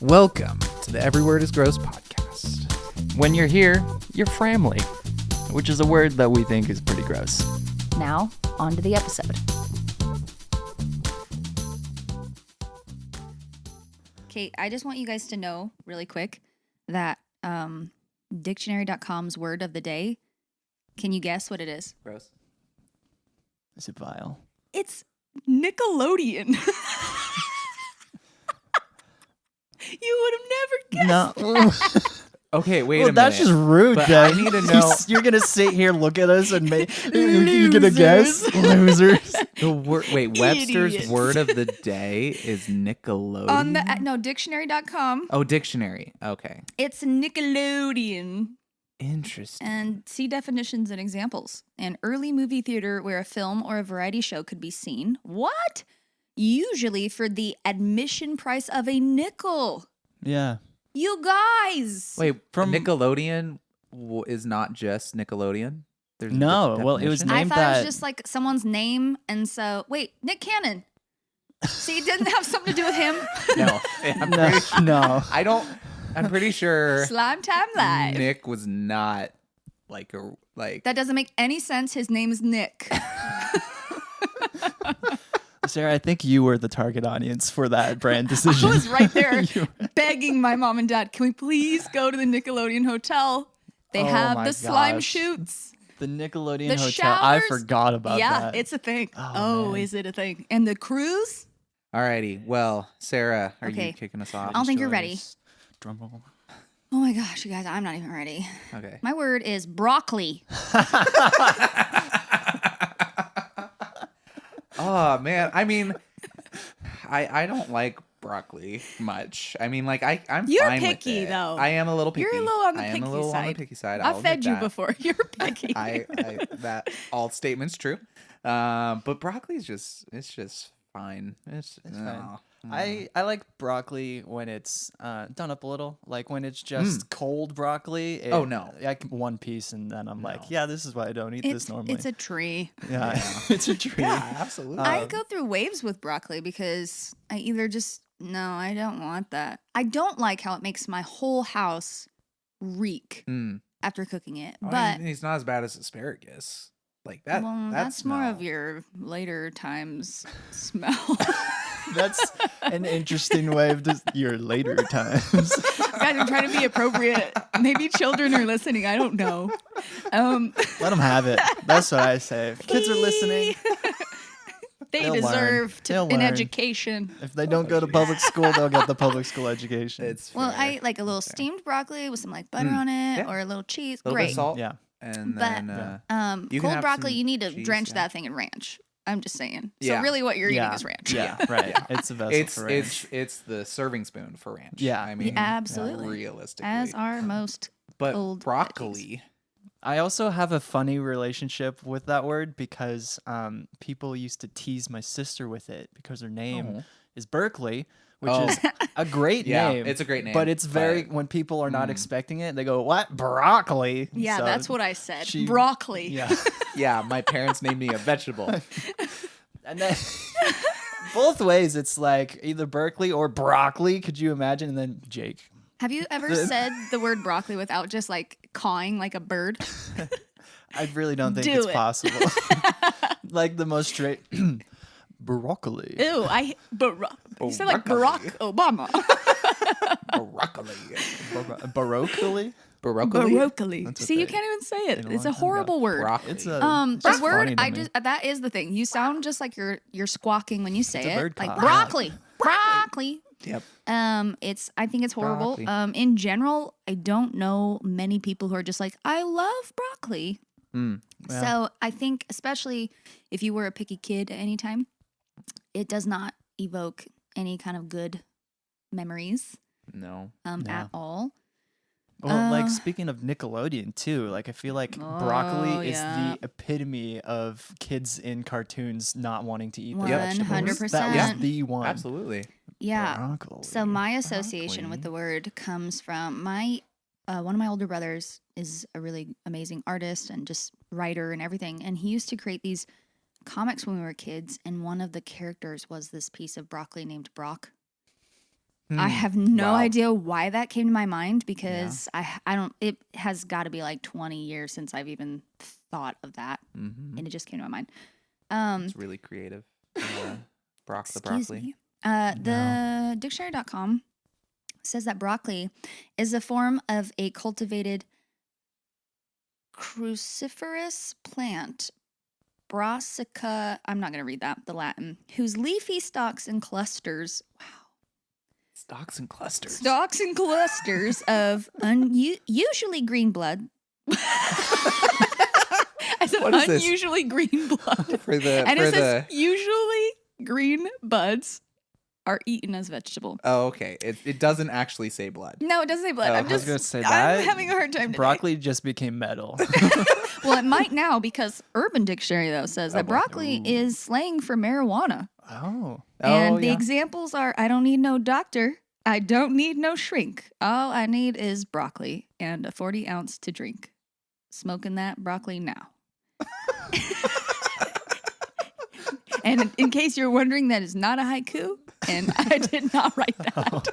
Welcome to the Every Word is Gross podcast. When you're here, you're family, which is a word that we think is pretty gross. Now, on to the episode. Kate, I just want you guys to know really quick that dictionary.com's word of the day, can you guess what it is? Gross. Is it vile? It's Nickelodeon. You would have never guessed. No. Okay, wait a minute. That's just rude, But Jen. I need to know. You're going to sit here, look at us, and you're going to guess? Losers. The word. Wait, Webster's Idiots. word of the day is Nickelodeon. On the no, dictionary.com, oh, dictionary. Okay. it's Nickelodeon. Interesting. And see definitions and examples. An early movie theater where a film or a variety show could be seen. What? Usually for the admission price of a nickel. Yeah. You guys. Wait, From- Nickelodeon is not just Nickelodeon? There's a No, well, it was definition? I named thought it that. was just like someone's name. And so, wait, Nick Cannon. See, it didn't have something to do with him. No. I'm pretty sure. No. I'm pretty sure Slime Time Live. Nick was not like a That doesn't make any sense. His name is Nick. Sarah, I think you were the target audience for that brand I decision. was right there You were- begging my mom and dad, can we please go to the Nickelodeon Hotel? They Oh have my the slime gosh. shoots. The Nickelodeon The Hotel. I showers? forgot about Yeah, that. it's a thing. Oh, man. Is it a thing? And the cruise? Alrighty. Well, Sarah, are Okay. you kicking us off? I don't think you're ready. Drum roll. Oh my gosh, you guys, I'm not even ready. Okay. My word is broccoli. Oh man, I mean, I don't like broccoli much. I mean, like I'm You're fine with picky, it. though. I am a little picky. You're a little on the I am picky a little on the side. picky side. I've I'll fed admit you that. before. You're picky. I that all statements true. But broccoli's just fine. It's fine. I like broccoli when it's done up a little, like when it's just cold broccoli. Oh, no. Like one piece, and then I'm like, yeah, this is why I don't eat this normally. It's a tree. yeah, it's a treat. Yeah, absolutely. I go through waves with broccoli because I either no, I don't want that. I don't like how it makes my whole house reek Mm. after cooking it. Well, But he's not as bad as asparagus. Like that. well, that that's more of smell. your later times smell. That's an interesting way of just your later times. Guys, I'm trying to be appropriate. Maybe children are listening. I don't know. Let them have it. That's what I say. If kids are listening, They They'll deserve They'll an learn. education. if they don't go to public school, they'll get the public school education. It's Well, fair. I like a little steamed broccoli with some like butter on it Yeah. or a little cheese. a little bit Great. of salt. Yeah. And But then you can cold have broccoli, some you need to cheese, drench yeah. that thing in ranch. I'm just saying. Yeah. So really what you're yeah. eating is ranch. Yeah, right. It's a vessel It's for ranch. it's the serving spoon for ranch. Yeah. I mean, absolutely. realistically, As are most but cold broccoli. I also have a funny relationship with that word because people used to tease my sister with it because her name is Berkley, which Oh. is a great Yeah, name. it's a great name, But it's very, when people are not expecting it, they go, what? Broccoli? Yeah, So that's what I said. she- Broccoli. Yeah. Yeah, my parents named me a vegetable. And then both ways, it's like either Berkeley or broccoli. Could you imagine? And then Jake. Have you ever said the word broccoli without just like cawing like a bird? I really don't think Do it's it. possible. Like the most straight broccoli. Ew, you sound like Barack Obama. Broccoli. Broccoli? Broccoli. Broccoli. That's what See, you they- can't even say it. in a It's long a time horrible word. Broccoli. It's a The it's word funny to me. that is the thing. You sound just like you're squawking when you say It's a it. bird Like call. broccoli. Broccoli. Yep. I think it's horrible. Broccoli. In general, I don't know many people who are just like, I love broccoli. Yeah. So I think, especially if you were a picky kid at any time, it does not evoke any kind of good memories No. Yeah. at all. Well, like speaking of Nickelodeon too, like I feel like broccoli is yeah. the epitome of kids in cartoons not wanting to eat their 100%. vegetables. That was the one. Absolutely. Yeah. Broccoli. So my association with the word comes from my one of my older brothers is a really amazing artist and just writer and everything, and he used to create these comics when we were kids, and one of the characters was this piece of broccoli named Brock. I have no Wow. idea why that came to my mind because I don't. It has got to be like 20 years since I've even thought of that, Mm-hmm. and it just came to my mind. It's really creative. Brock the Excuse broccoli. me. The dictionary.com says that broccoli is a form of a cultivated cruciferous plant, Brassica. I'm not going to read that, the Latin, whose leafy stalks and clusters. Wow. Stalks and clusters. Stalks and clusters of usually green blood. I said What is this? unusually green blood. For the And for it says the usually green buds are eaten as vegetable. Oh, okay. It doesn't actually say blood. No, it doesn't say blood. Oh, I'm I I was just gonna say I'm that. having a hard time today. Broccoli just became metal. Well, it might now because Urban Dictionary though says that boy. broccoli Ooh. is slang for marijuana. Oh. And the yeah. examples are I don't need no doctor. I don't need no shrink. All I need is broccoli and a 40 ounce to drink. Smoking that broccoli now. And in case you're wondering, that is not a haiku, and I did not write that.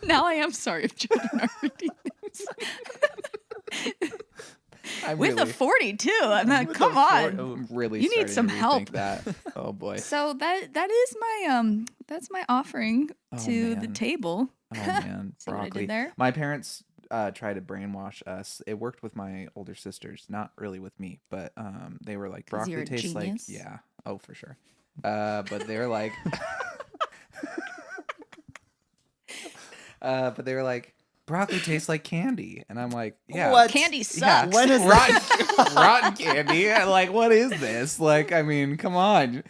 Now I am sorry if children are reading this. I'm With a really, 40 too. I'm like, With come a on. four- really You need starting some to help. rethink That. Oh boy. So that is my that's my offering Oh, to the man. table. Oh man, See what I did broccoli. there? My parents tried to brainwash us. It worked with my older sisters, not really with me, but they were like 'Cause you're broccoli a tastes like genius? yeah. Oh, for sure. But they're like but they were like broccoli tastes like candy, and I'm like, yeah. What? Candy Yeah, sucks. When is rotten candy? Like, what is this? Like, I mean, come on,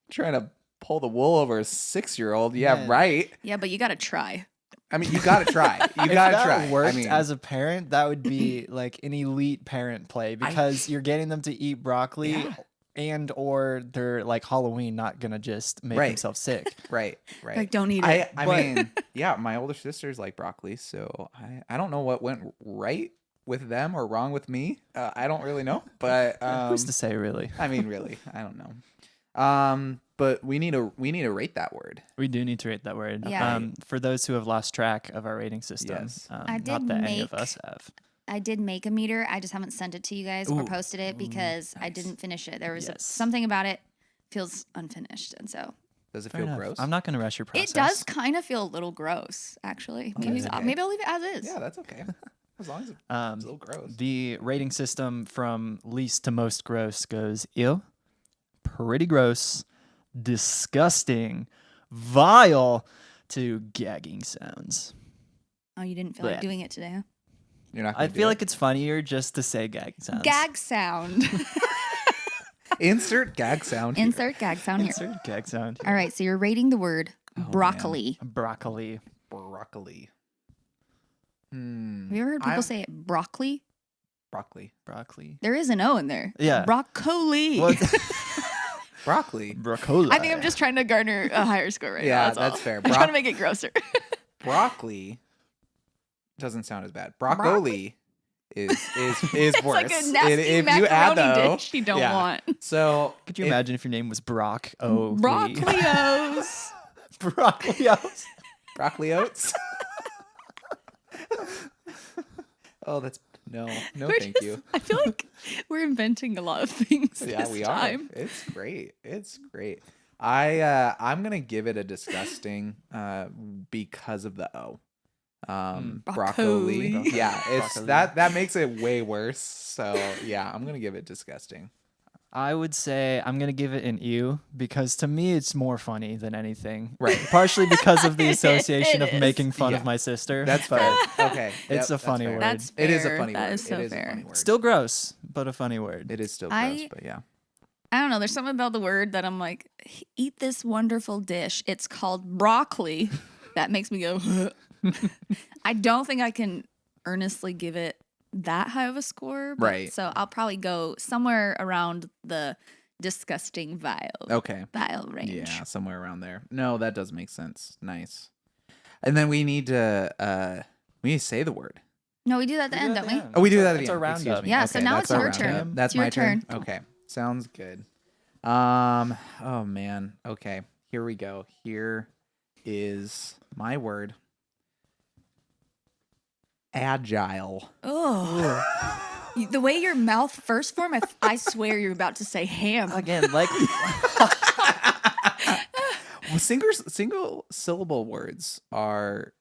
trying to pull the wool over a 6-year-old? Yeah, Man. right. Yeah, but you got to try. I mean, you gotta try. You If gotta that try. worked I mean, as a parent, that would be like an elite parent play because you're getting them to eat broccoli Yeah. and or they're like Halloween not gonna just make Right. themselves sick. right. Like, don't eat it. I But- mean, yeah, my older sisters like broccoli, so I don't know what went right with them or wrong with me. I don't really know, but Who's to say, really? I mean, really, I don't know. But we need to rate that word. We do need to rate that word. Yeah. For those who have lost track of our rating system, Yes. I not did that any of make- us have. I did make a meter. I just haven't sent it to you guys or Ooh. posted it because I nice. didn't finish it. There was Yes. something about it feels unfinished, and so Does it Fair feel enough. gross? I'm not gonna rush your process. it does kind of feel a little gross, actually. Maybe that's okay. maybe I'll leave it as is. Yeah, that's okay. As long as it's a little gross. The rating system from least to most gross goes ew, pretty gross, disgusting, vile, to gagging sounds. Oh, you didn't feel like Blech. doing it today, huh? You're not. I Gonna do feel it? like it's funnier just to say gagging sounds. Gag sound. Insert gag sound. here. Insert gag sound here. Insert gag sound. All right, so you're rating the word man. broccoli. Broccoli. broccoli. Have you ever heard people I- say it broccoli? broccoli. Broccoli. There is an O in there. Yeah. Broccoli. What? Broccoli. Broccoli. I think I'm just trying to garner a higher score right now. Yeah, That's all. that's fair. I'm trying to make it grosser. Broccoli doesn't sound as bad. Broccoli is It's worse. like a nasty if macaroni you add though, dish you don't yeah. want. So Could you if- imagine if your name was Brock O? Broccolios. Broccoli. broccoli oats? Oh, that's no, We're thank just- you. I feel like we're inventing a lot of things Yeah, this we time. are. It's great. It's great. I'm gonna give it a disgusting because of the O. Broccoli. Broccoli. Yeah, it's Broccoli. that makes it way worse. So yeah, I'm gonna give it disgusting. I would say I'm gonna give it an ew because to me it's more funny than anything. Right. Partially because of the It association of is. making fun Yeah. of my sister. That's but fair. Okay, It's yep, a that's funny fair. word. That's It is a fair. funny That word. is so it is fair. a funny word. Still gross, but a funny word. It is still I- gross, but yeah. I don't know. There's something about the word that I'm like, eat this wonderful dish. It's called broccoli. That makes me go. I don't think I can earnestly give it that high of a score. But, Right. So I'll probably go somewhere around the disgusting vile Okay. range. Yeah, somewhere around there. No, that does make sense. Nice. And then we need to say the word. No, we do that at the end, don't we? Oh, we do that at That's the our end. roundup. Excuse me. Yeah, so now that's it's our your roundup. turn. That's It's your my turn. turn. Okay. Sounds good. Oh man. Okay. Here we go. Here is my word. Agile. Oh. The way your mouth first formed, I swear you're about to say ham. Again, like Well, single syllable words are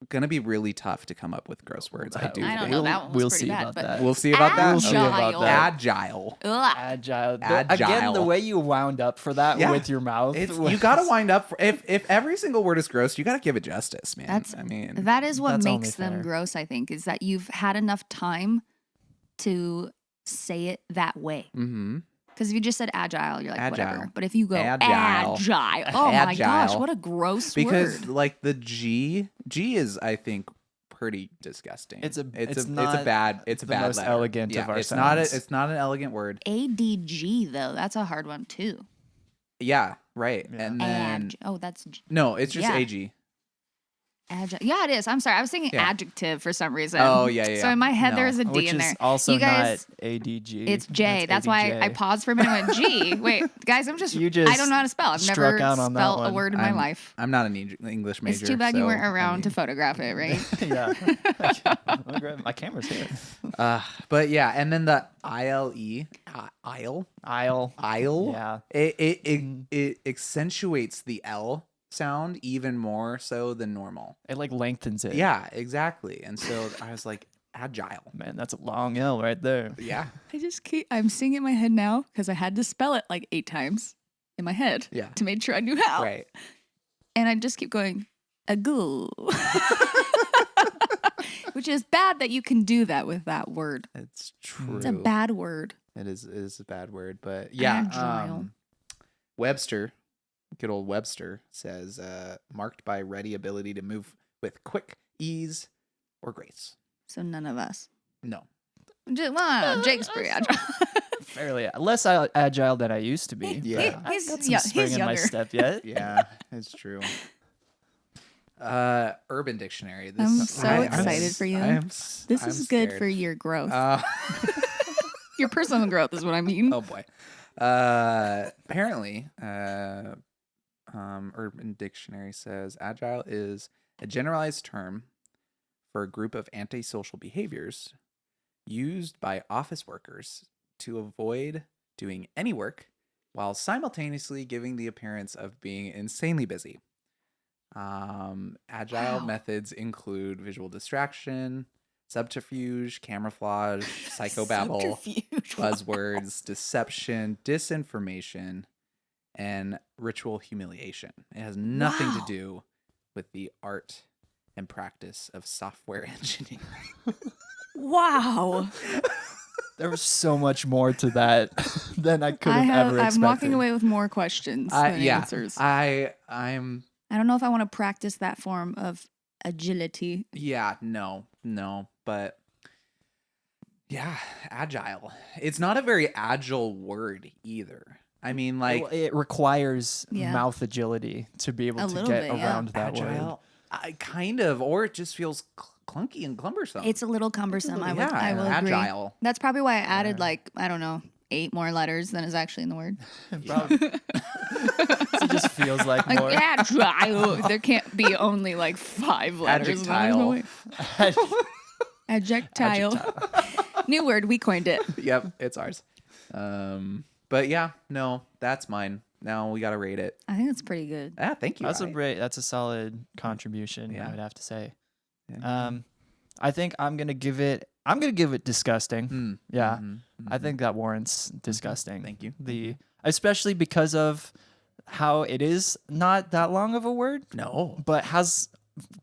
gonna be really tough to come up with gross words. I do. I don't think. know. That one was we'll pretty see bad, about but- that. We'll see about that. We'll see about that. Agile. Ugh. Agile. Agile. Again, the way you wound up for that Yeah. with your mouth. You gotta wind up. If every single word is gross, you gotta give it justice, man. I mean, That is what That's only makes them fair. gross, I think, is that you've had enough time to say it that way. mm-hmm. Because if you just said agile, you're like, Agile. whatever. But if you go Agile. agile, oh my gosh, Agile. what a gross Because word. like the G is, I think, pretty disgusting. It's a bad bad most letter. elegant Yeah, of our it's not sounds. it's not an elegant word. ADG, though, that's a hard one, too. Yeah, right. Yeah. And then That's no, it's just Yeah. AG. agile. Yeah, it is. I'm sorry. I was thinking Yeah. adjective for some reason. Oh, yeah. So in my head, No. there's a D which in is there. also You guys, not ADG. it's J. That's why I paused for a minute and went, G. Wait, guys, I You don't just know how to spell. I've struck never out on that spelled a one. word in my life. I'm not an English major. It's too bad you so, weren't I around to mean, photograph it, right? yeah. My camera's here. But yeah, and then the ILE, Aisle. Isle. Yeah. It accentuates the L sound even more so than normal. It like lengthens it. Yeah, exactly. And so I was like, agile. Man, that's a long L right there. Yeah. I'm seeing it in my head now because I had to spell it like 8 times in my head Yeah. to make sure I knew how. Right. And I just keep going, agoo. Which is bad that you can do that with that word. It's true. It's a bad word. It is a bad word, but yeah. Agile. Webster, good old Webster says, marked by ready ability to move with quick ease or grace. So none of us. No. Well, I don't know. Jake's pretty agile. Fairly less agile than I used to be. Yeah. but I've He's- got some yeah, spring he's in my younger. step yet. Yeah, it's true. Urban Dictionary. This, I'm so excited for you. This is good for your growth. Your personal growth is what I mean. Oh boy. Apparently, Urban Dictionary says agile is a generalized term for a group of antisocial behaviors used by office workers to avoid doing any work while simultaneously giving the appearance of being insanely busy. Agile Wow. methods include visual distraction, subterfuge, camouflage, psychobabble, Subterfuge. buzzwords, deception, disinformation, and ritual humiliation. It has nothing Wow. to do with the art and practice of software engineering. Wow. There was so much more to that than I could have ever expected. I'm walking away with more questions than answers. I'm I don't know if I want to practice that form of agility. no, but yeah, agile. It's not a very agile word either. I mean, like it requires Yeah. mouth agility to be able A to little get bit, yeah. around that word. agile. I kind of, or it just feels clunky and cumbersome. It's a little cumbersome. I will agree. agile. That's probably why I added like, I don't know, 8 more letters than is actually in the word. It just feels like Like more. agile. There can't be only like 5 letters. There's no way. Adjectile. New word. We coined it. Yep, it's ours. But yeah, no, that's mine. Now we gotta rate it. I think that's pretty good. Ah, thank you. That's Rai. that's a solid contribution, Yeah. I would have to say. Yeah. I think I'm gonna give it disgusting. Mm, Yeah. mhm, I mhm. think that warrants disgusting. Thank you. Especially because of how it is not that long of a word, No. but has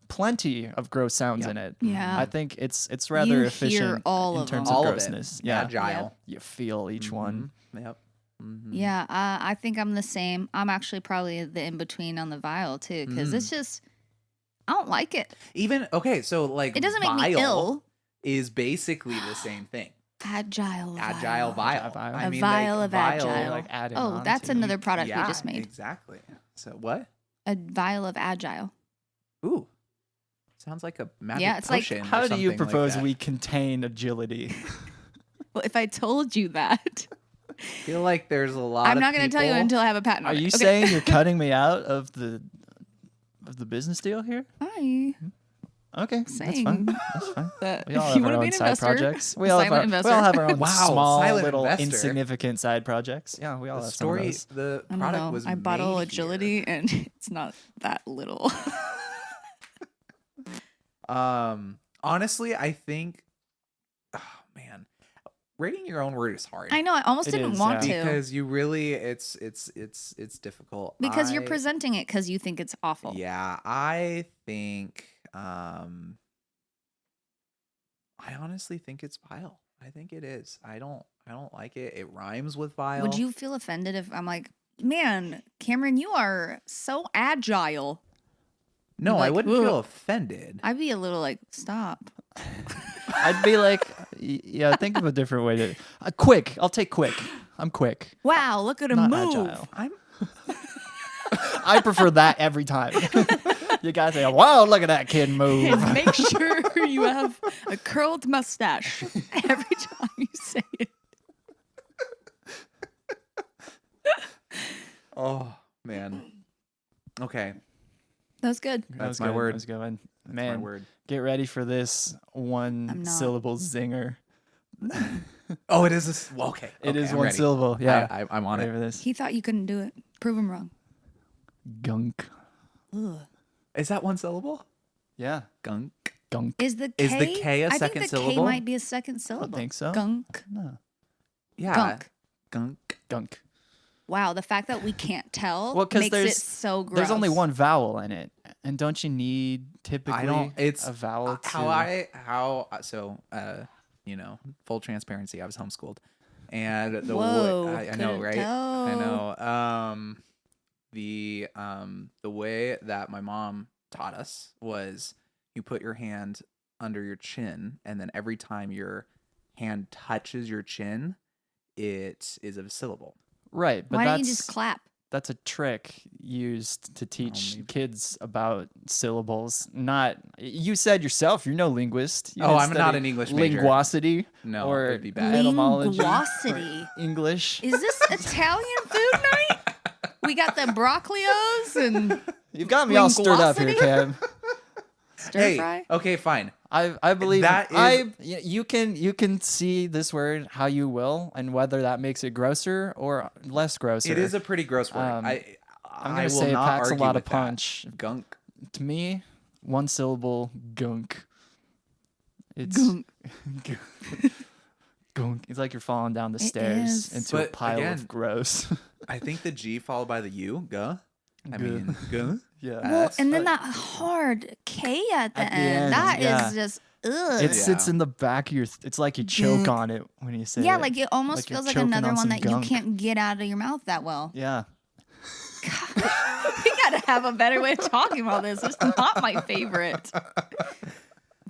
plenty of gross sounds Yep. in it. Yeah. I think it's rather You efficient hear all in of terms them. of All of it. grossness. Yeah. Agile. You feel each one. Mhm, Yep. Mhm. Yeah, I think I'm the same. I'm actually probably the in between on the vial too, because it's just I don't like it. Even okay, so like It doesn't make me vile ill. is basically the same thing. Agile Agile vial. vile. Agile vial. I A mean, vial like, of vile- agile. Like adding Oh, on that's to. another product yeah, we just made. Exactly. So what? A vial of agile. Ooh. Sounds like a magic Yeah, it's like- potion. or How do you something like propose that. we contain agility? Well, if I told you that, I feel like there's a lot I'm of not going to tell you people- until I have a patent. Are on it. you Okay. saying you're cutting me out of the of the business deal here? Hi. Okay, that's Saying fine. That's fine. That We all if have you our want to be own an side investor, projects. a We all silent have our own Wow, small, silent little, investor. insignificant side projects. Yeah, we all The have some of story, those. the I don't product know. was I bottle made agility, and it's not that little. here. Honestly, I think, oh man, rating your own word is hard. I know. I almost It didn't is, want yeah. to because you really, it's difficult. because you're I- presenting it because you think it's awful. Yeah, I think, I honestly think it's vile. I think it is. I don't like it. It rhymes with vile. Would you feel offended if I'm like, man, Cameron, you are so agile? No, I like, wouldn't "Ugh." feel offended. I'd be a little like, stop. I'd be like, yeah, think of a different way to. Quick. I'll take quick. I'm quick. Wow, look at him Not move. agile. I'm I prefer that every time. You guys say, wow, look at that kid move. And make sure you have a curled mustache every time you say it. Oh man. Okay, That was good. That That's was my good. word. That was good one. that's Man, my word. get ready for this I'm one not. syllable zinger. Oh, it is this. Well, okay, It is I'm one ready. syllable. Yeah. I'm on Ready it. for this. He thought you couldn't do it. Prove him wrong. Gunk. Ugh. Is that one syllable? Yeah. Gunk. Gunk. Is the Is the K? K a I second think the K syllable? might be a second syllable. think so. Gunk. No. Yeah. Gunk. Gunk. Gunk. Wow, the fact that we can't tell Well, 'cause makes it there's- so gross. There's only one vowel in it. And don't you need typically I don't. It's a vowel to you know, full transparency. I was homeschooled, and the Whoa, I know, couldn't right? tell. I know. The way that my mom taught us was you put your hand under your chin, and then every time your hand touches your chin, it is a syllable. Right, but Why that's don't you just clap? that's a trick used to teach maybe. kids about syllables. Not you said yourself, you're no linguist. You Oh, didn't I'm not study an English major. linguosity No, or it'd be bad. etymology or Linguosity. English. Is this Italian food night? We got the broccolios and You've got me all stirred up here, linguosity? Cam. stir Hey, fry. okay, fine. I believe That is- you can see this word how you will and whether that makes it grosser or less grosser. It is a pretty gross word. I'm I gonna will say it not packs a argue lot of with that. punch. Gunk. To me, one syllable gunk. It's Gunk. gunk. It's like you're falling down the It stairs is. into a But pile again- of gross. I think the G followed by the U. Guh. I Guh. mean, guh. yeah. Well, That's- and then that hard K at the At the end. end, That is yeah. just ugh. It sits Yeah. in the back of your. It's like you choke Gunk. on it when you say yeah, it. like it almost Like you're feels like choking another on one some that gunk. you can't get out of your mouth that well. Yeah. We gotta have a better way of talking about this. It's not my favorite.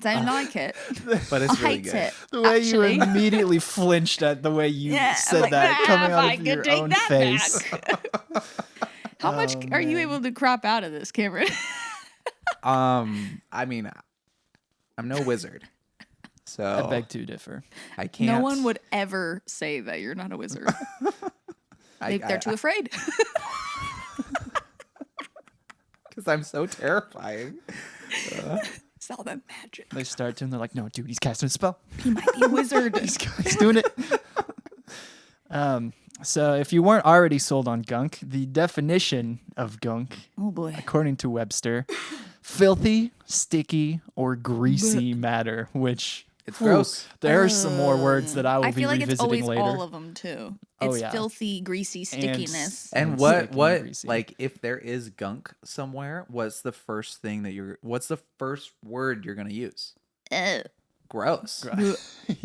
I don't like it. But I it's really hate good. it. The way actually. you immediately flinched at the way you Yeah, I'm said like, that "Ah, coming if out I of could your take own that face. back. How much Oh, are you man. able to crop out of this, Cameron? I mean, I'm no wizard, so I beg to differ. I can't. No one would ever say that you're not a wizard. They're too afraid. because I'm so terrifying. It's all that magic. They start to and they're like, no, dude, he's casting a spell. He might be a wizard. He's doing it. So if you weren't already sold on gunk, the definition of gunk, Oh boy. according to Webster, filthy, sticky, or greasy matter, which It's whew, gross. there are some more words that I will I be feel like it's revisiting always later. all of them too. Oh, It's yeah. filthy, greasy stickiness. And and what sticky and what greasy. like if there is gunk somewhere, what's the first thing that what's the first word you're gonna use? Ugh. Gross. Yeah.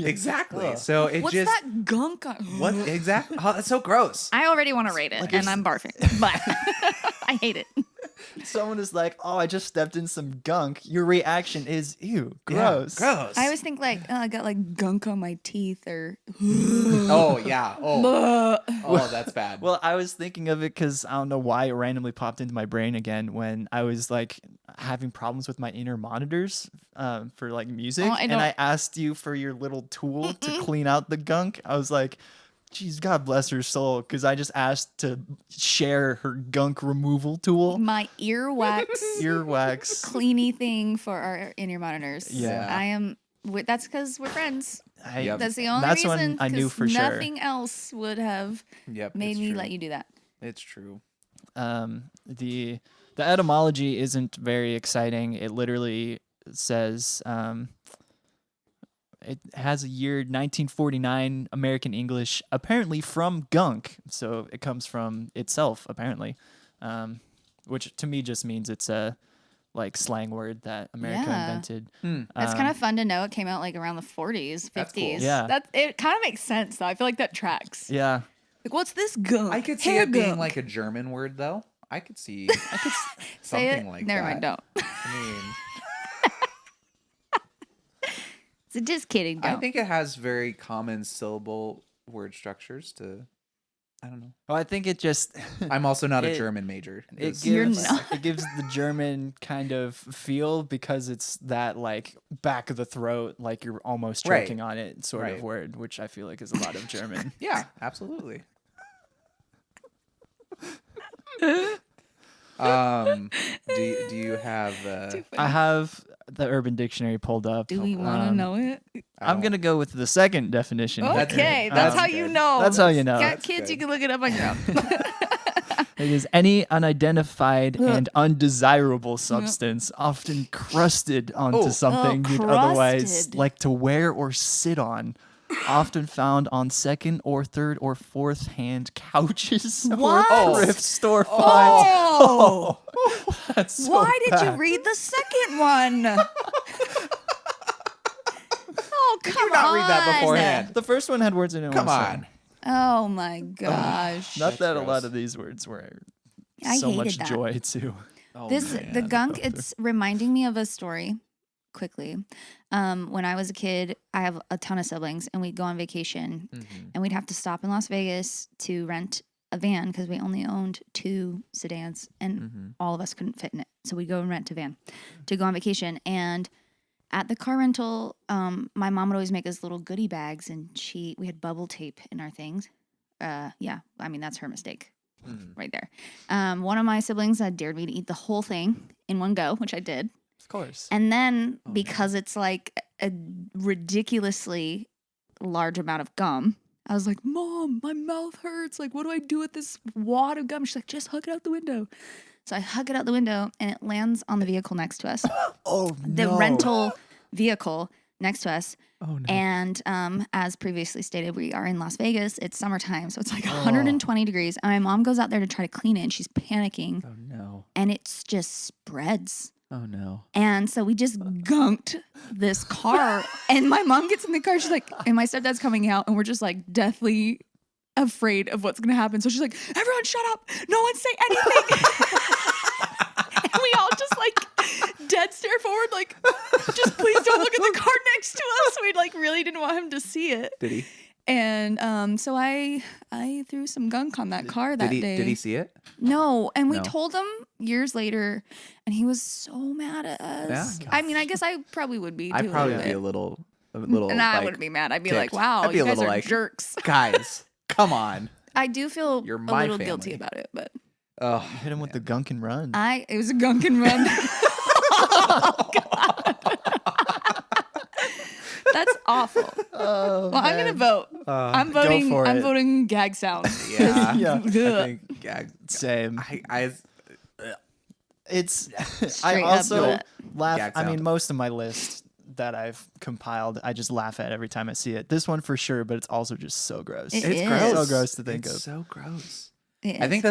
Exactly. Ugh. So it What's just that gunk? what exactly? Oh, that's so gross. I already want to rate it, and I'm barfing, but I hate it. Someone is like, oh, I just stepped in some gunk. Your reaction is, ew, Yeah, gross. gross. I always think like, oh, I got like gunk on my teeth, or Oh yeah. Oh. Oh, that's bad. Well, I was thinking of it because I don't know why it randomly popped into my brain again when I was like having problems with my inner monitors for like music, Oh, and I asked you for your little tool to clean out the gunk. I was like, Jeez, God bless her soul, because I just asked to share her gunk removal tool. My earwax Earwax. cleany thing for our in-ear monitors. Yeah. I am. That's because we're friends. Yep. That's the only That's reason. one I knew 'cause for sure. nothing else would have Yep. made it's me true. let you do that. It's true. The etymology isn't very exciting. It literally says it has a year 1949 American English, apparently from gunk. So it comes from itself, apparently, which to me just means it's a slang word that America Yeah. invented. That's kind of fun to know. It came out like around the 40s, 50s. That's cool. Yeah. It kind of makes sense though. I feel like that tracks. Yeah. Like, what's this gunk? I could see Hair it being gunk. like a German word, though. I could see Say something it. like Never that. mind. Don't. I So just kidding. mean, Don't. I think it has very common syllable word structures to. I don't know. Well, I think it just I'm also not a It- German major. it is- You're gives not. it gives the German kind of feel because it's that back of the throat, like you're almost Right. choking on it sort Right. of word, which I feel like is a lot of German. Yeah, absolutely. Do you have? I have the Urban Dictionary pulled up. Do we want to know it? I'm gonna go with the second definition. here. Okay, good. that's That's how good. you know. That's how you know. Got That's kids, you good. can look it up on your own. It is any unidentified and undesirable substance, often crusted onto Oh. something Oh, you'd otherwise crusted. like to wear or sit on. Often found on second or third or fourth hand couches What? or thrift store finds. Oh, That's so why did you bad. read the second one? Oh, come you not read that on. beforehand? The first one had words in it. Come also. on. Oh my gosh. Not That's that a lot gross. of these words were I so much hated that. joy too. Oh, The man. gunk, it's reminding me of a story quickly. When I was a kid, I have a ton of siblings and we'd go on vacation Mhm. and we'd have to stop in Las Vegas to rent a van because we only owned 2 sedans and Mhm. all of us couldn't fit in it. So we'd go and rent a van to go on vacation. And at the car rental, my mom would always make us little goodie bags and we had bubble tape in our things. Yeah, I mean, that's her mistake Mhm. right there. One of my siblings had dared me to eat the whole thing in one go, which I did. Of course. And then Oh, because it's like a ridiculously large amount of gum, I was like, Mom, my mouth hurts. Like, what do I do with this wad of gum? She's like, just hug it out the window. So I hug it out the window and it lands on the vehicle next to us, Oh the rental vehicle next to us. Oh no. And as previously stated, we are in Las Vegas. It's summertime. So it's like Oh. 120 degrees. And my mom goes out there to try to clean it and she's panicking Oh no. and it's just spreads. Oh no. And so we just gunked this car. And my mom gets in the car. She's like, and my stepdad's coming out. And we're just like deathly afraid of what's going to happen. So she's like, everyone shut up. No one say anything. And we all just like dead stare forward. Like, just please don't look at the car next to us. We like really didn't want him to see it. Did he? And so I threw some gunk on that car that day. Did he see it? No, and we No. told him years later, and he was so mad at us. Yeah. I mean, I guess I probably would be too. I'd probably bit. be a little. And I like, wouldn't be mad. I'd be ticked. like, wow, I'd be you a guys little are like- jerks. guys, come on. I do feel You're a my little family. guilty about it, but Oh, Hit him with the gunk and run. it was a gunk and run. Oh, God. That's awful. Oh, Well, I'm gonna vote. I'm go voting. for I'm it. voting gag sound. yeah. Yeah. I think. Yeah, Same. I It's I Straight up also bleh. laugh. Gag I mean, sound. most of my list that I've compiled, I just laugh at every time I see it. This one for sure, but it's also just so gross. It it's is. gross. So gross to think It's of. so gross. It I is. think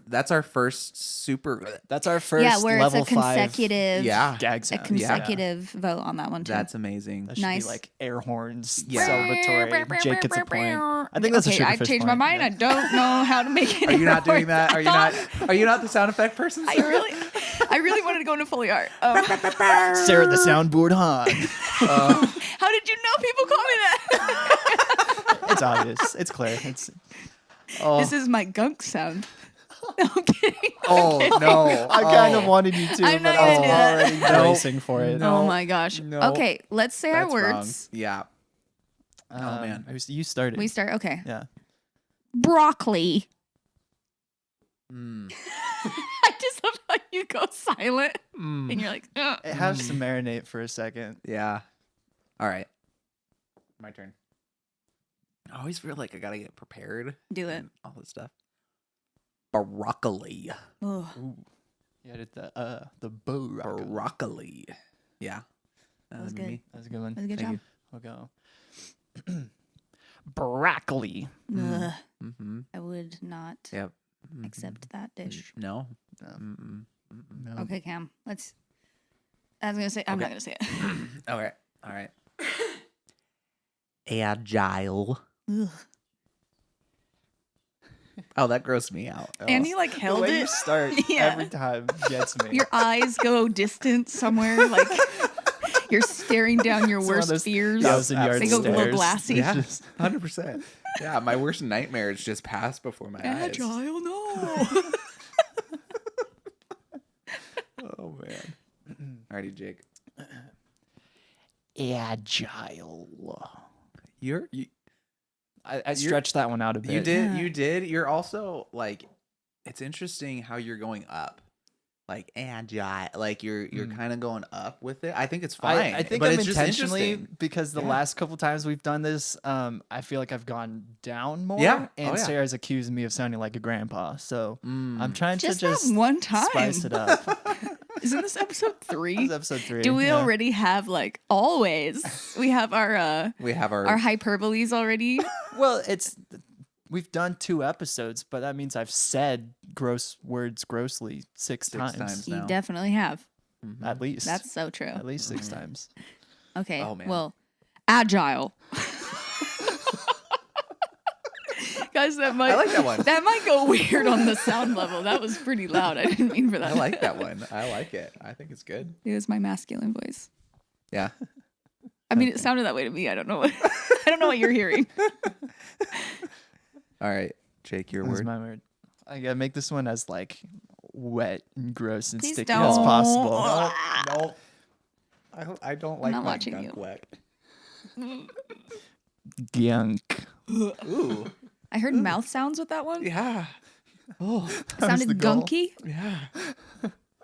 that's our first super. That's our first yeah, where it's level a consecutive, Yeah, gag a sound. consecutive vote on that one too. that's amazing. That should Nice. be like air horns, Yeah. celebratory. Jake gets a point. I think that's okay, a sugar I fish changed point. my mind. I don't know how to make it. Are you not doing more. that? Are you not the sound effect person? I really wanted to go into Foley art. Stare at the soundboard, huh? How did you know people call me that? It's obvious. It's clear. It's. Oh, This is my gunk sound. No, I'm kidding. Oh no! I kind of wanted you to, I'm but not I was gonna do that. already No. bracing for it. No. Oh my gosh. No. Okay, let's say our That's wrong. words. Yeah. Oh, man. You started. We start. Okay. Yeah. Broccoli. Mm. I just love how you go silent and you're like, ugh. It has to marinate for a second. Yeah. All right. My turn. I always feel like I gotta get prepared. Do it. And all this stuff. Broccoli. Ugh. Ooh. You added the broccoli. Broccoli. Yeah. That was would be good. me. That's a good one. That was a good Thank job. We'll go. Broccoli. Ugh. Mm-hmm. I would not Yep. accept that dish. No. No. Mm-mm. Mm-mm. No. Okay, Cam. Let's. I was gonna say. I'm not Okay. gonna say it. All right. All right. Agile. Ugh. Oh, that grossed me out. Oh. And you like The held way you it. start Yeah. every time gets me. Your eyes go distant somewhere. Like you're staring down your It's one of worst those fears. 1,000-yard They go a little stairs. glassy. Yeah, Just- 100%. Yeah, my worst nightmares just passed before my eyes. Agile, no. Oh man. Alrighty, Jake. Agile. You I stretched that one out a bit. you did Yeah. you did. You're also like, it's interesting how you're going up, like agile. Like you're kind of going up with it. I think it's fine. I think but I'm it's just intentionally interesting. because the Yeah. last couple times we've done this, I feel like I've gone down more. Yeah. And Oh, yeah. Sarah's accused me of sounding like a grandpa. So I'm Mm. trying Just to just that one time. spice it up. Isn't this episode 3? This is episode 3. Do we yeah. already have like always? We have our We have our hyperboles already. Well, we've done 2 episodes, but that means I've said gross words grossly 6 times. You No. definitely have. Mhm. At least. That's so true. at least 6 times. Okay. Oh, man. Well, agile. Guys, that might I like that one. That might go weird on the sound level. That was pretty loud. I didn't mean for that. I like that one. I like it. I think it's good. It was my masculine voice. Yeah. I mean, it sounded that way to me. I don't know what I don't know what you're hearing. All right, Jake, your This is word. my word. I gotta make this one as like wet and gross and Please sticky don't. as possible. No. I don't like not my watching gunk you. wet. Gunk. Ooh. I heard mouth sounds with that one. Yeah. Oh. It the sounded goal. gunky. Yeah.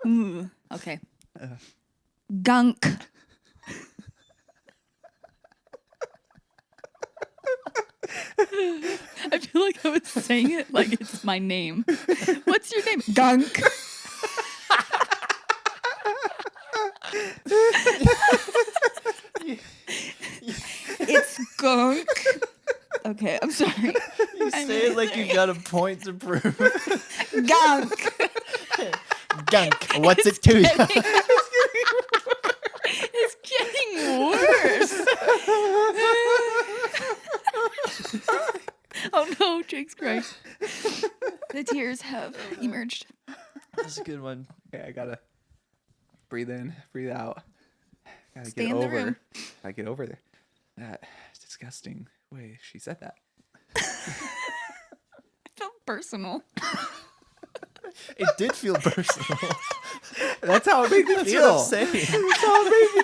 Ooh. Okay. Gunk. I feel like I was saying it like it's my name. What's your name? Gunk. It's gunk. Okay, I'm sorry. You say it like you got a point to prove. Gunk. Gunk. What's it to you? It's getting worse. Oh no, Jake's crying. The tears have emerged. That's a good one. Okay, I gotta breathe in, breathe out. Gotta Stay get in the over. room. Gotta get over there. That disgusting way she said that. I felt personal. It did feel personal. That's how it made me That's feel. what I'm saying. That's how it made me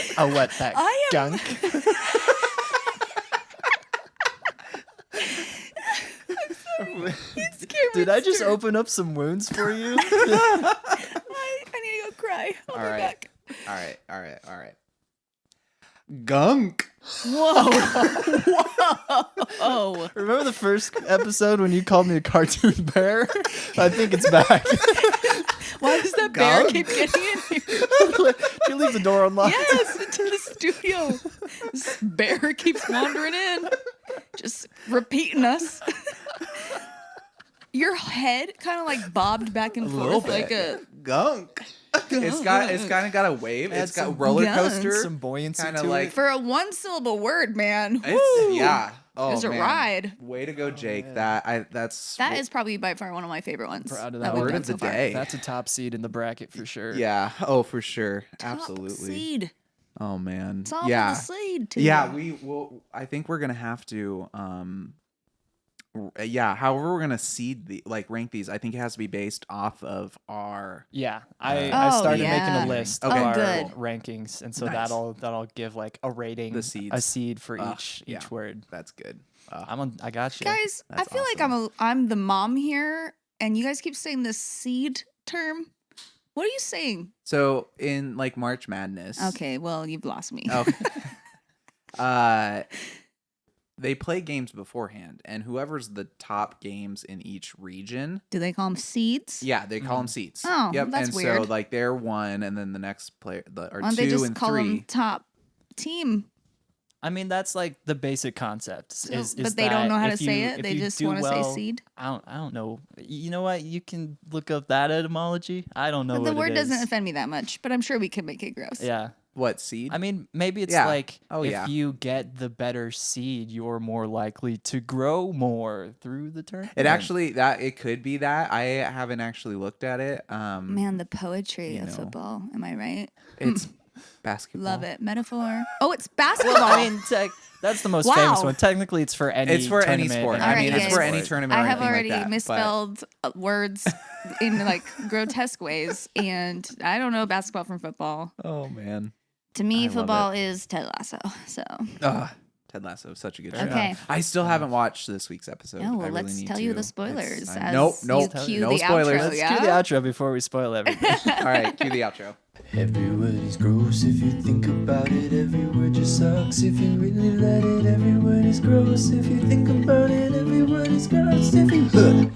feel. A wet pack. I am- Gunk. It scared me Did I just stir. open up some wounds for you? I need to go cry. I'll All be right. back. All right. Gunk. Whoa. Whoa. Remember the first episode when you called me a cartoon bear? I think it's back. Why does that bear Gunk? keep getting in here? You leave the door unlocked. Yes, into the studio. This bear keeps wandering in, just repeating us. Your head kind of like bobbed back and little forth like a. Gunk. It's kind of got a wave. Add It's got some roller gunk, coaster. Some buoyancy Kinda to like- it. For a 1-syllable word, man. Woo! It's, yeah. Oh, It was a man. ride. Way to go, Jake. man. That's That is probably by far one of my favorite ones. Proud of that we've word done of the so far. day. That's a top seed in the bracket for sure. yeah. Oh, for sure. Top Absolutely. seed. Oh man. Top yeah. of the seed. Too. Yeah. We will. I think we're gonna have to. Yeah. However, we're gonna rank these. I think it has to be based off of our. Yeah, I Oh, started yeah. making a list Okay. of Oh, our good. rankings, and so Nice. that'll give like a rating, The a seeds. seed for Ah, each yeah. word. That's good. I got you. Guys, I That's feel like I'm the mom here, and you guys keep saying this seed term. What are you saying? So in like March Madness. Okay, well, you've lost me. Okay. They play games beforehand, and whoever's the top games in each region. Do they call them seeds? Yeah, they call them seeds. Oh, yep. that's and weird. so like they're one, and then the next player, or Why don't two they just and call three. them top team? I mean, that's like the basic concept. So, but they don't know how to say it. They just want to say seed. I don't know. You know what? You can look up that etymology. I don't know. But the what word it doesn't is. offend me that much. But I'm sure we could make it gross. Yeah. What seed? I mean, maybe it's Yeah. like Oh, if yeah. you get the better seed, you're more likely to grow more through the tournament. It could be that. I haven't actually looked at it. Man, the poetry you of know. football. Am I right? It's basketball. Love it. Metaphor. Oh, it's basketball. Well, I mean, that's the most famous Wow. one. Technically, it's for any. It's for any tournament sport. and I All mean, right, it's for guys. any tournament. I or have anything already like that, but- misspelled words in like grotesque ways, and I don't know basketball from football. Oh man. To me, I love football is Ted Lasso. So Ted Lasso, such a good show. Okay. I still haven't watched this week's episode. No, well, I really let's need tell you to. the spoilers It's- as Nope, you nope, cue no the spoilers. outro, Let's yeah? cue the outro before we spoil everything. All right, cue the outro. Every word is gross if you think about it. Every word just sucks if you really let it. Every word is gross if you think about it. Every word is gross if you.